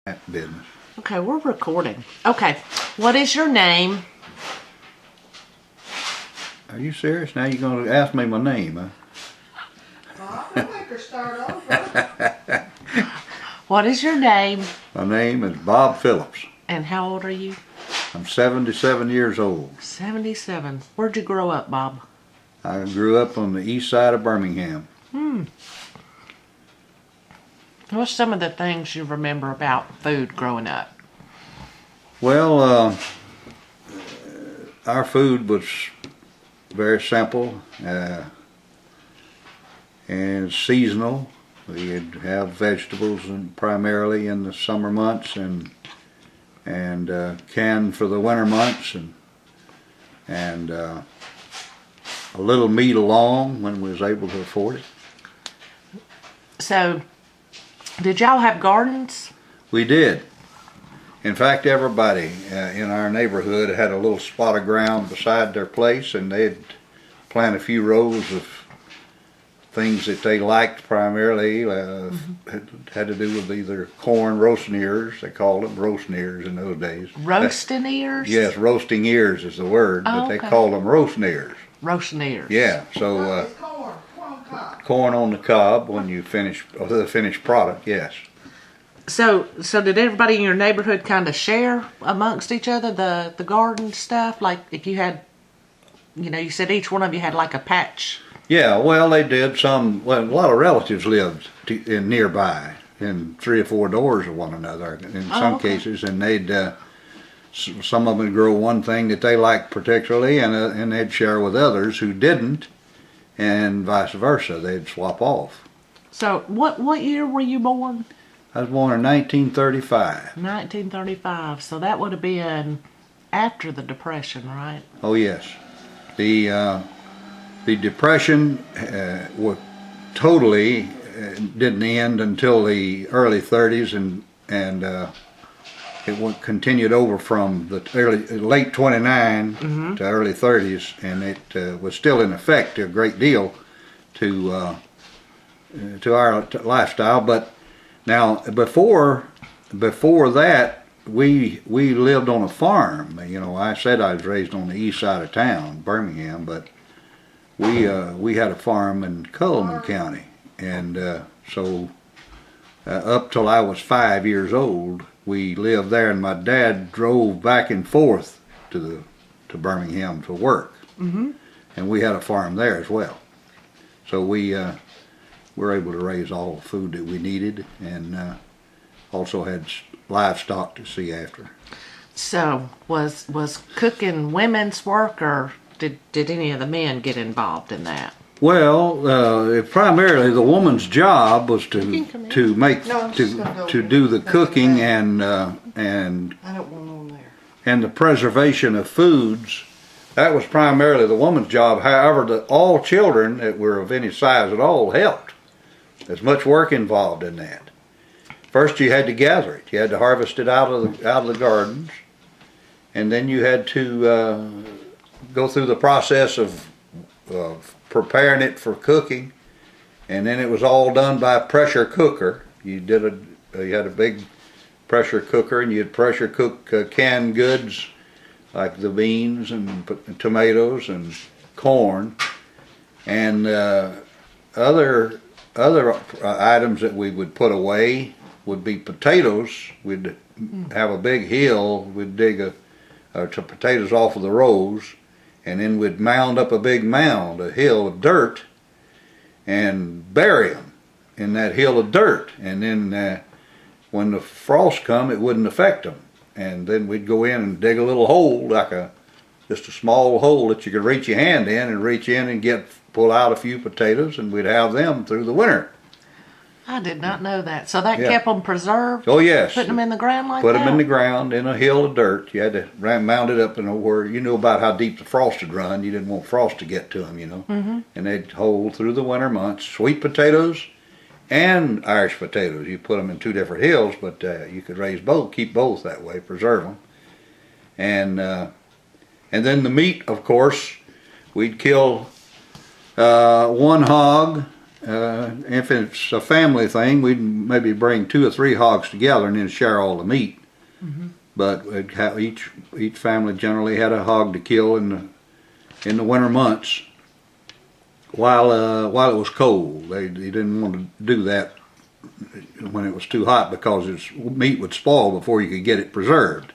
that business. Okay, we're recording. Okay, what is your name? Are you serious? Now you're going to ask me my name, huh? Well, I can make her start over. What is your name? My name is Bob Phillips. And how old are you? I'm 77 years old. 77. Where'd you grow up, Bob? I grew up on the east side of Birmingham. What's some of the things you remember about food growing up? Well, our food was very simple and seasonal. We'd have vegetables primarily in the summer months and canned for the winter months and a little meat along when we was able to afford it. So, did y'all have gardens? We did. In fact, everybody in our neighborhood had a little spot of ground beside their place, and they'd plant a few rows of things that they liked primarily. Had to do with either corn, roasting ears. They called them roasting ears in those days. Roasting ears? Yes, roasting ears is the word, but they called them roasting ears. Roasting ears. Yeah, so It's corn cob. corn on the cob when you finish the finished product. Yes. So did everybody in your neighborhood kind of share amongst each other the garden stuff? Like if you had, you said each one of you had like a patch. Yeah, well, they did. Well, a lot of relatives lived in nearby, in 3 or 4 doors of one another in some cases, and they'd some of them would grow one thing that they liked particularly, and they'd share with others who didn't, and vice versa. They'd swap off. So what year were you born? I was born in 1935. 1935. So that would have been after the Depression, right? Oh yes, the Depression totally didn't end until the early 30s, and it continued over from the late 29 to early 30s, and it was still in effect a great deal to our lifestyle. But now before that, we lived on a farm. I said I was raised on the east side of town, Birmingham, but we had a farm in Cullman County, and so up till I was 5 years old, we lived there, and my dad drove back and forth to Birmingham to work, and we had a farm there as well. So we were able to raise all the food that we needed, and also had livestock to see after. So was cooking women's work, or did any of the men get involved in that? Well, primarily the woman's job was to do the cooking and I don't want on there. and the preservation of foods. That was primarily the woman's job. However, all children that were of any size at all helped. There's much work involved in that. First, you had to gather it. You had to harvest it out of the gardens, and then you had to go through the process of preparing it for cooking, and then it was all done by a pressure cooker. You had a big pressure cooker, and you'd pressure cook canned goods like the beans and tomatoes and corn, and other items that we would put away would be potatoes. We'd have a big hill. We'd dig potatoes off of the rows, and then we'd mound up a big mound, a hill of dirt, and bury them in that hill of dirt. And then when the frost come, it wouldn't affect them. And then we'd go in and dig a little hole, just a small hole that you could reach your hand in and reach in and pull out a few potatoes, and we'd have them through the winter. I did not know that. So that kept them preserved? Oh yes. Putting them in the ground like that? Put them in the ground in a hill of dirt. You had to mound it up where you knew about how deep the frost had run. You didn't want frost to get to them, And they'd hold through the winter months. Sweet potatoes and Irish potatoes. You put them in 2 different hills, but you could raise both, keep both that way, preserve them. And then the meat, of course, we'd kill 1 hog If it's a family thing, we'd maybe bring 2 or 3 hogs together and then share all the meat. But each family generally had a hog to kill in the winter months while it was cold. They didn't want to do that when it was too hot because its meat would spoil before you could get it preserved.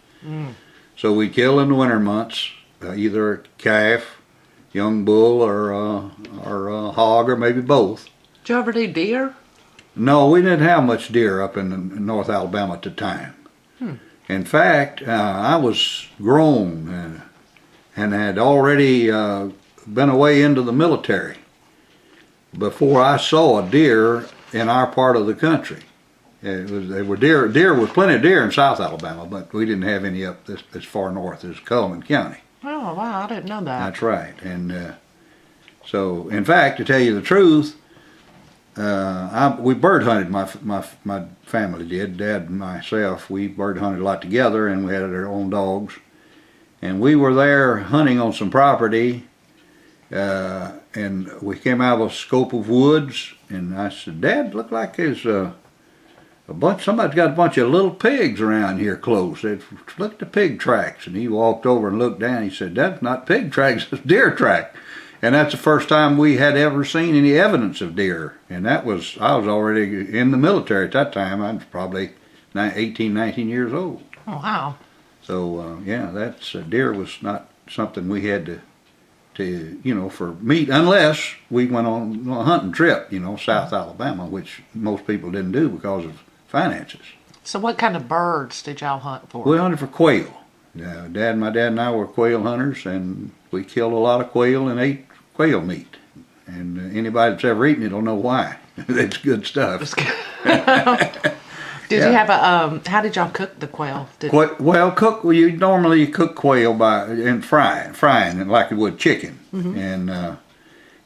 So we kill in the winter months either a calf, young bull, or a hog, or maybe both. Did you ever do deer? No, we didn't have much deer up in North Alabama at the time. In fact, I was grown and had already been away into the military before I saw a deer in our part of the country. There were deer was plenty of deer in South Alabama, but we didn't have any up as far north as Cullman County. Oh wow, I didn't know that. That's right. And so, in fact, to tell you the truth, we bird hunted. My family did. Dad and myself. We bird hunted a lot together, and we had our own dogs. And we were there hunting on some property, and we came out of a scope of woods. And I said, "Dad, look like there's somebody's got a bunch of little pigs around here close. Look at the pig tracks." And he walked over and looked down. He said, "That's not pig tracks, it's deer track." And that's the first time we had ever seen any evidence of deer. And I was already in the military at that time. I was probably 18, 19 years old. Oh wow. So yeah, deer was not something we had to for meat, unless we went on a hunting trip, South Alabama, which most people didn't do because of finances. So what kind of birds did y'all hunt for? We hunted for quail. My dad and I were quail hunters, and we killed a lot of quail and ate quail meat. And anybody that's ever eaten it will know why. It's good stuff. Did you have how did y'all cook the quail? You normally cook quail in frying it like you would chicken. And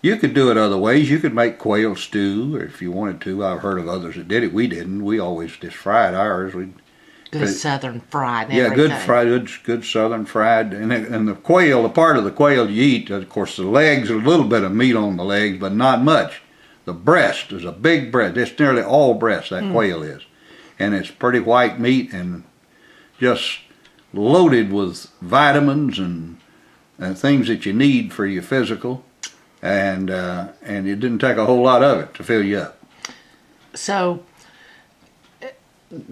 you could do it other ways. You could make quail stew if you wanted to. I've heard of others that did it. We didn't. We always just fried ours. Good southern fried. Yeah, good southern fried. And the quail, the part of the quail you eat, of course, the legs, a little bit of meat on the legs, but not much. The breast is a big breast. It's nearly all breast, that quail is. And it's pretty white meat and just loaded with vitamins and things that you need for your physical. And it didn't take a whole lot of it to fill you up. So,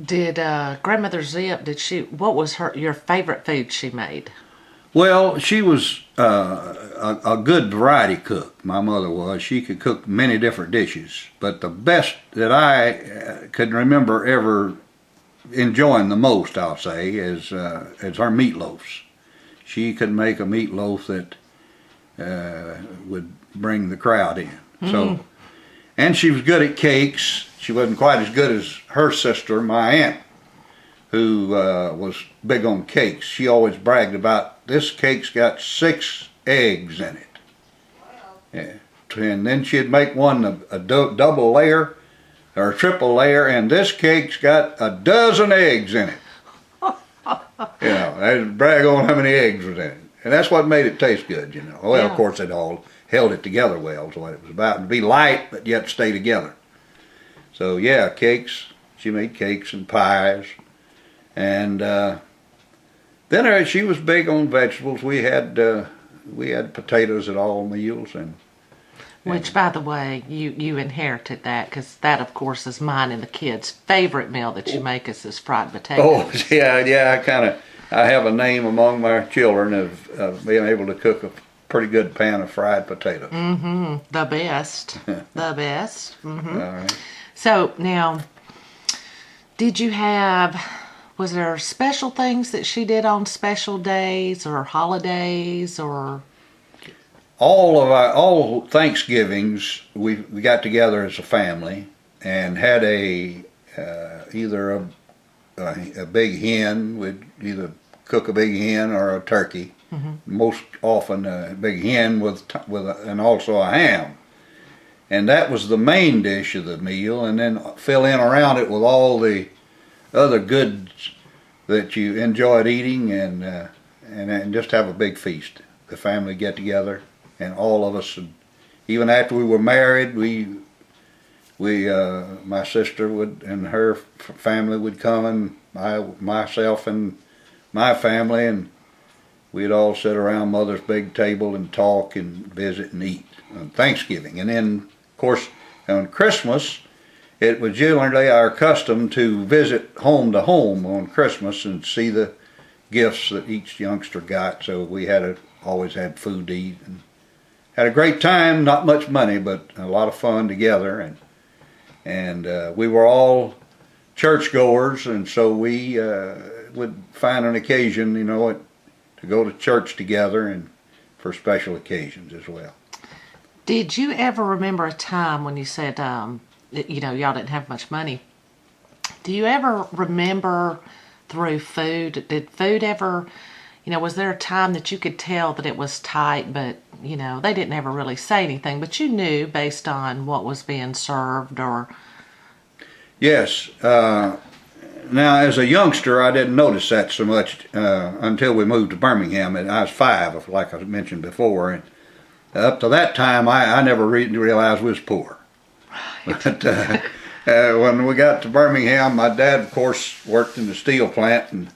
did Grandmother Zip? What was your favorite food she made? Well, she was a good variety cook. My mother was. She could cook many different dishes, but the best that I could remember ever enjoying the most, I'll say, is her meatloaves. She could make a meatloaf that would bring the crowd in. So, and she was good at cakes. She wasn't quite as good as her sister, my aunt, who was big on cakes. She always bragged about, this cake's got 6 eggs in it. Wow. Yeah. And then she'd make one a double layer or a triple layer, and this cake's got 12 eggs in it. They'd brag on how many eggs was in it. And that's what made it taste good, Well, yeah. Of course, it all held it together well, is what it was about. To be light, but yet stay together. So, yeah, cakes. She made cakes and pies. And then she was big on vegetables. We had potatoes at all meals, Which, by the way, you inherited that, because that, of course, is mine and the kids' favorite meal that you make is this fried potato. Oh yeah, I have a name among my children of being able to cook a pretty good pan of fried potatoes. The best, the best. All right. So now, was there special things that she did on special days or holidays or? All Thanksgivings we got together as a family and had either a big hen. We'd either cook a big hen or a turkey. Most often a big hen and also a ham. And that was the main dish of the meal, and then fill in around it with all the other goods that you enjoyed eating, and just have a big feast. The family get together, and all of us, even after we were married, we my sister would and her family would come, and myself and my family, and we'd all sit around Mother's big table and talk and visit and eat on Thanksgiving. And then, of course, on Christmas, it was generally our custom to visit home to home on Christmas and see the gifts that each youngster got. So we always had food to eat and had a great time. Not much money, but a lot of fun together. And we were all churchgoers, and so we would find an occasion, to go to church together and for special occasions as well. Did you ever remember a time when you said, y'all didn't have much money? Do you ever remember through food? Did food ever, was there a time that you could tell that it was tight, but, they didn't ever really say anything, but you knew based on what was being served or... Yes. Now, as a youngster, I didn't notice that so much until we moved to Birmingham, and I was 5, like I mentioned before. And up to that time, I never realized we was poor. But when we got to Birmingham, my dad, of course, worked in the steel plant,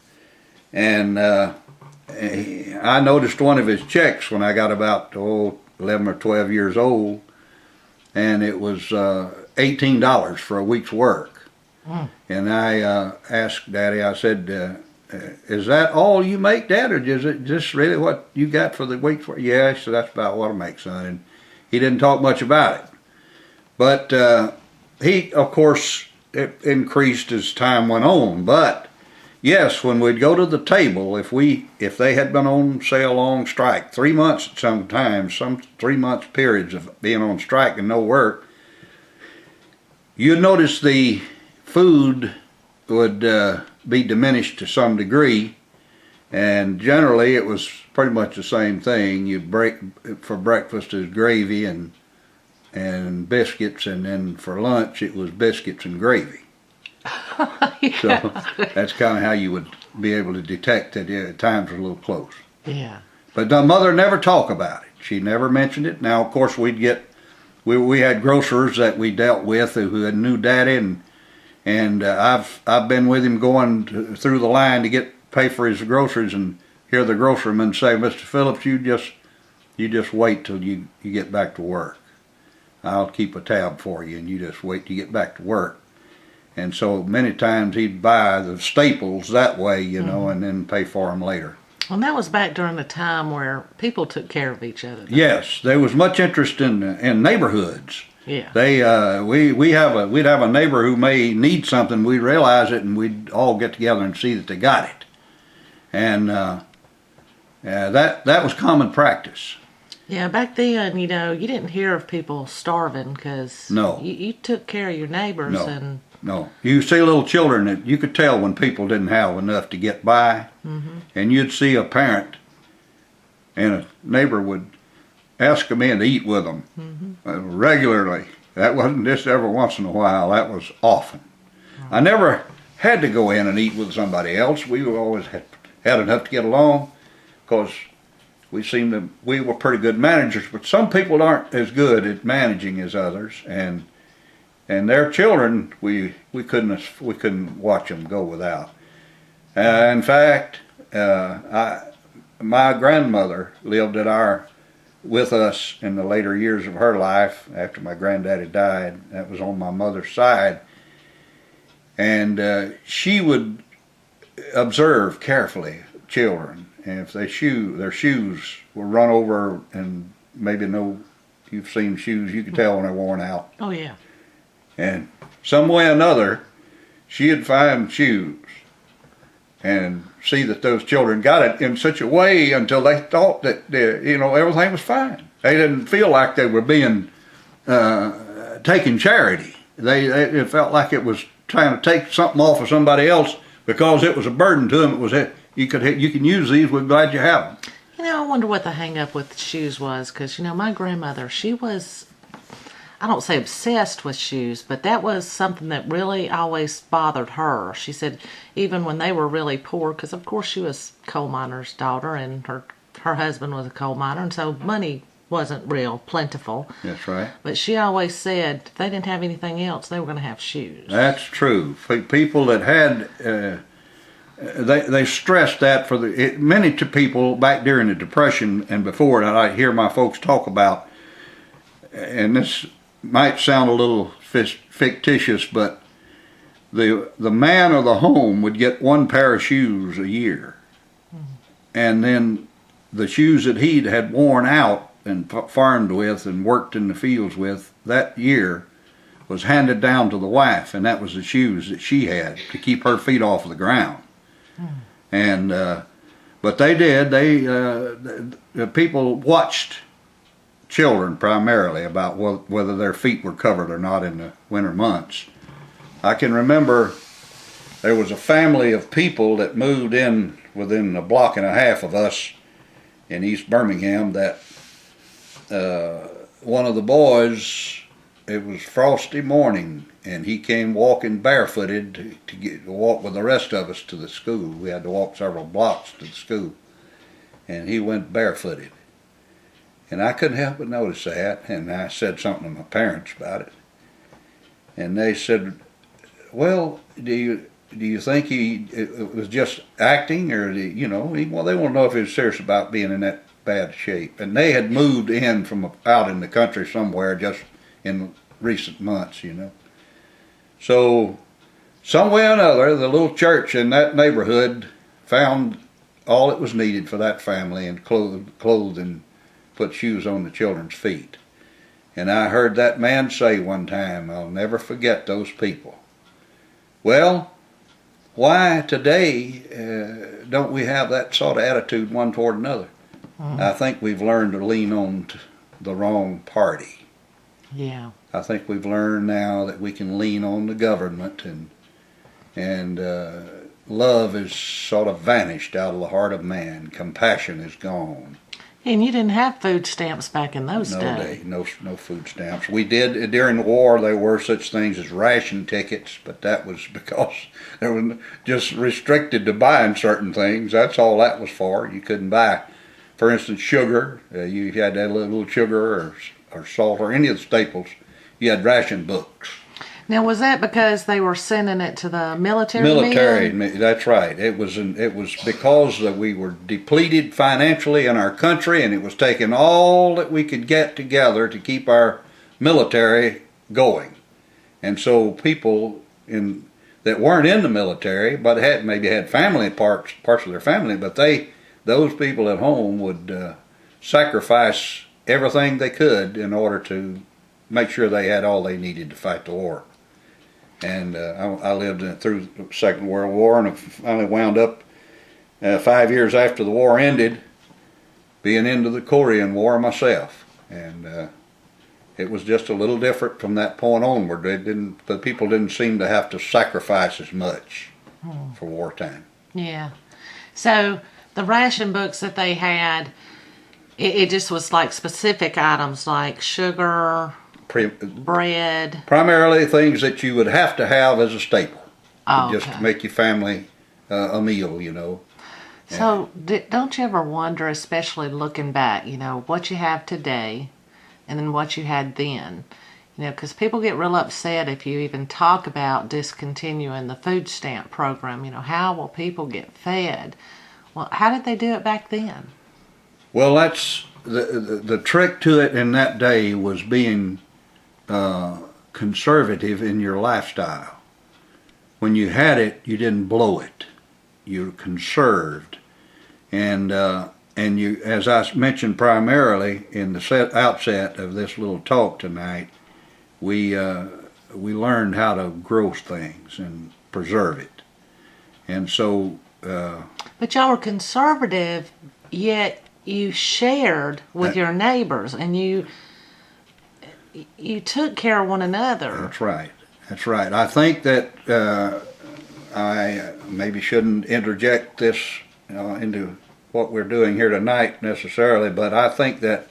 and I noticed one of his checks when I got about 11 or 12 years old, and it was $18 for a week's work. And I asked Daddy, I said, is that all you make, Dad, or is it just really what you got for the week's work? Yeah, he said, that's about what I make, son. And he didn't talk much about it. But he, of course, it increased as time went on. But yes, when we'd go to the table, if they had been on, say, a long strike, 3 months sometimes, some 3 month periods of being on strike and no work, you'd notice the food would be diminished to some degree, and generally it was pretty much the same thing. You'd break for breakfast is gravy and biscuits, and then for lunch it was biscuits and gravy. Yeah. So that's kind of how you would be able to detect that times were a little close. Yeah. But the mother never talked about it. She never mentioned it. Now, of course, we had grocers that we dealt with who had knew Daddy, and I've been with him going through the line to pay for his groceries, and hear the groceryman say, "Mr. Phillips, you just wait till you get back to work. I'll keep a tab for you, and you just wait till you get back to work." And so many times he'd buy the staples that way, and then pay for them later. Well, that was back during the time where people took care of each other. Yes, there was much interest in neighborhoods. Yeah. We'd have a neighbor who may need something. We'd realize it, and we'd all get together and see that they got it. And that was common practice. Yeah, back then, you didn't hear of people starving because you took care of your neighbors. No. You see little children that you could tell when people didn't have enough to get by, and you'd see a parent and a neighbor would ask them in to eat with them regularly. That wasn't just every once in a while. That was often. I never had to go in and eat with somebody else. We always had enough to get along because we were pretty good managers. But some people aren't as good at managing as others, and their children we couldn't watch them go without. In fact, my grandmother lived with us in the later years of her life after my granddaddy died. That was on my mother's side. And she would observe carefully children. And if their shoes were run over, and maybe you've seen shoes, you could tell when they're worn out. Oh, yeah. And some way or another, she'd find shoes and see that those children got it in such a way until they thought that everything was fine. They didn't feel like they were being taking charity. It felt like it was trying to take something off of somebody else because it was a burden to them. It was you can use these. We're glad you have them. I wonder what the hang up with shoes was, because my grandmother, she was, I don't say obsessed with shoes, but that was something that really always bothered her. She said even when they were really poor, because of course she was a coal miner's daughter and her husband was a coal miner, and so money wasn't real plentiful. That's right. But she always said if they didn't have anything else, they were going to have shoes. That's true. People that had, they stressed that for many people back during the Depression and before. And I hear my folks talk about, and this might sound a little fictitious, but the man of the home would get one pair of shoes a year, and then the shoes that he had worn out and farmed with and worked in the fields with that year was handed down to the wife, and that was the shoes that she had to keep her feet off the ground. And but they did. The people watched children primarily about whether their feet were covered or not in the winter months. I can remember there was a family of people that moved in within a block and a half of us in East Birmingham that one of the boys, it was frosty morning, and he came walking barefooted to walk with the rest of us to the school. We had to walk several blocks to the school, and he went barefooted. And I couldn't help but notice that, and I said something to my parents about it. And they said, well, do you think it was just acting, or well, they want to know if he was serious about being in that bad shape. And they had moved in from out in the country somewhere just in recent months, So some way or another, the little church in that neighborhood found all it was needed for that family and clothed and put shoes on the children's feet. And I heard that man say one time, I'll never forget those people. Well, why today don't we have that sort of attitude one toward another? I think we've learned to lean on the wrong party. Yeah. I think we've learned now that we can lean on the government, and love has sort of vanished out of the heart of man. Compassion is gone. And you didn't have food stamps back in those days. No food stamps. We did during the war. There were such things as ration tickets, but that was because they were just restricted to buying certain things. That's all that was for. You couldn't buy, for instance, sugar. You had that little sugar or salt or any of the staples. You had ration books. Now, was that because they were sending it to the military? That's right. It was because that we were depleted financially in our country, and it was taking all that we could get together to keep our military going. And so people that weren't in the military, but maybe had family parts of their family, but those people at home would sacrifice everything they could in order to make sure they had all they needed to fight the war. And I lived through the Second World War, and I finally wound up 5 years after the war ended being into the Korean War myself. And it was just a little different from that point onward. The people didn't seem to have to sacrifice as much for wartime. Yeah. So the ration books that they had, it just was like specific items like sugar, bread. Primarily things that you would have to have as a staple. Okay. Just to make your family a meal, So don't you ever wonder, especially looking back, what you have today and then what you had then? Because people get real upset if you even talk about discontinuing the food stamp program. How will people get fed? Well, how did they do it back then? Well, that's the trick to it in that day was being conservative in your lifestyle. When you had it, you didn't blow it. You conserved, and you, as I mentioned primarily in the outset of this little talk tonight, we learned how to grow things and preserve it, and so. But y'all were conservative, yet you shared with your neighbors, and you took care of one another. That's right. That's right. I think that I maybe shouldn't interject this into what we're doing here tonight necessarily, but I think that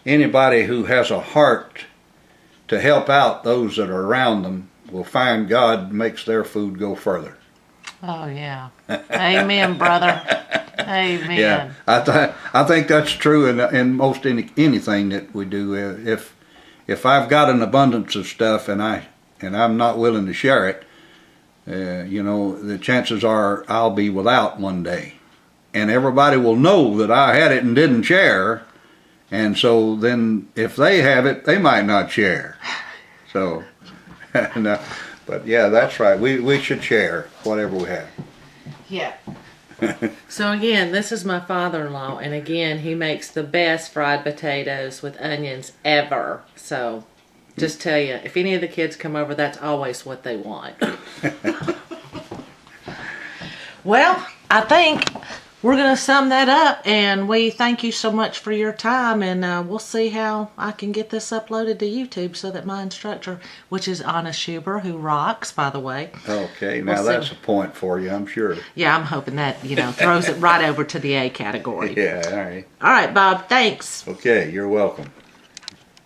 anybody who has a heart to help out those that are around them will find God makes their food go further. Oh, yeah. Amen, brother. Amen. Yeah, I think that's true in most anything that we do. If I've got an abundance of stuff and I'm not willing to share it, the chances are I'll be without one day, and everybody will know that I had it and didn't share, and so then if they have it, they might not share. So, but yeah, that's right. We should share whatever we have. Yeah. So again, this is my father-in-law, and again, he makes the best fried potatoes with onions ever. So, just tell you, if any of the kids come over, that's always what they want. Well, I think we're going to sum that up, and we thank you so much for your time, and we'll see how I can get this uploaded to YouTube so that my instructor, which is Anna Schuber, who rocks, by the way. Okay, now that's a point for you, I'm sure. Yeah, I'm hoping that, throws it right over to the A category. Yeah, all right. All right, Bob, thanks. Okay, you're welcome.